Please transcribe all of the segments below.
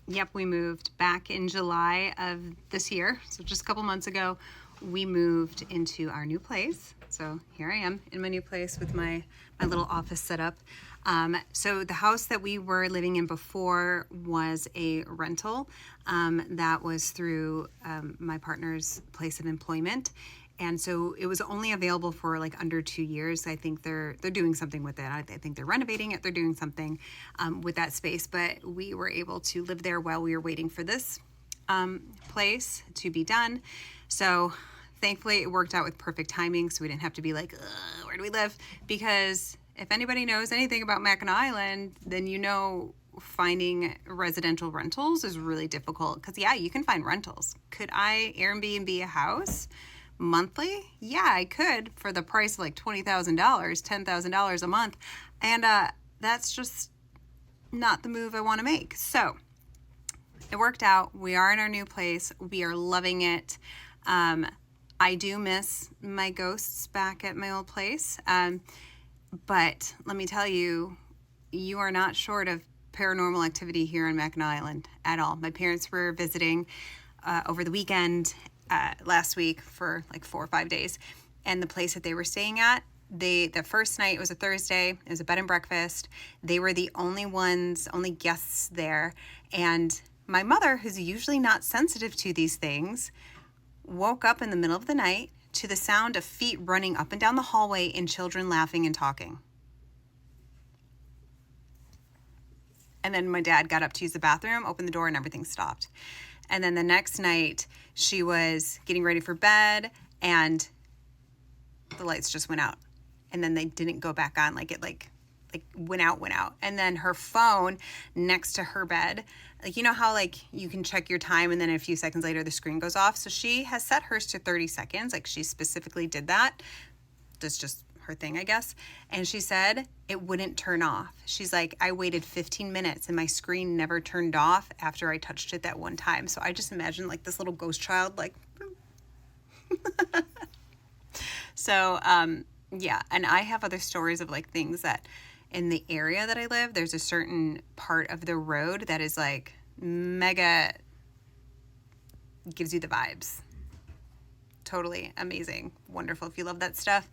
Yep, we moved back in July of this year. So just a couple months ago, we moved into our new place. So here I am in my new place with my little office set up. So the house that we were living in before was a rental that was through my partner's place of employment. And so it was only available for like under 2 years. I think they're doing something with it. I think they're renovating it. They're doing something with that space. But we were able to live there while we were waiting for this place to be done. So thankfully it worked out with perfect timing. So we didn't have to be like, where do we live? Because if anybody knows anything about Mackinac Island, then you know finding residential rentals is really difficult. Because yeah, you can find rentals. Could I Airbnb a house monthly? Yeah, I could for the price of like $20,000, $10,000 a month. And that's just not the move I want to make. So it worked out. We are in our new place. We are loving it. I do miss my ghosts back at my old place. But let me tell you, you are not short of paranormal activity here on Mackinac Island at all. My parents were visiting over the weekend last week for like 4 or 5 days, and the place that they were staying at, the first night, it was a Thursday, it was a bed and breakfast. They were the only guests there, and my mother, who's usually not sensitive to these things, woke up in the middle of the night to the sound of feet running up and down the hallway and children laughing and talking. And then my dad got up to use the bathroom, opened the door, and everything stopped. And then the next night, she was getting ready for bed, and the lights just went out. And then they didn't go back on, like went out. And then her phone next to her bed, like, you know how like you can check your time and then a few seconds later the screen goes off? So she has set hers to 30 seconds. Like, she specifically did that. That's just her thing, I guess. And she said it wouldn't turn off. She's like, I waited 15 minutes and my screen never turned off after I touched it that one time. So I just imagine like this little ghost child, like, so, yeah. And I have other stories of like things that in the area that I live, there's a certain part of the road that is like mega, gives you the vibes. Totally amazing. Wonderful. If you love that stuff.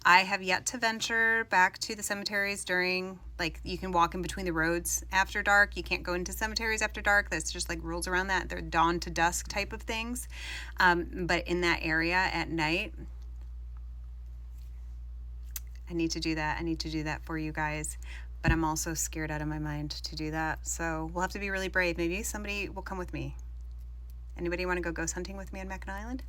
I have yet to venture back to the cemeteries during, like, you can walk in between the roads after dark. You can't go into cemeteries after dark. That's just like rules around that. They're dawn to dusk type of things. But in that area at night, I need to do that. I need to do that for you guys. But I'm also scared out of my mind to do that. So we'll have to be really brave. Maybe somebody will come with me. Anybody want to go ghost hunting with me on Mackinac Island?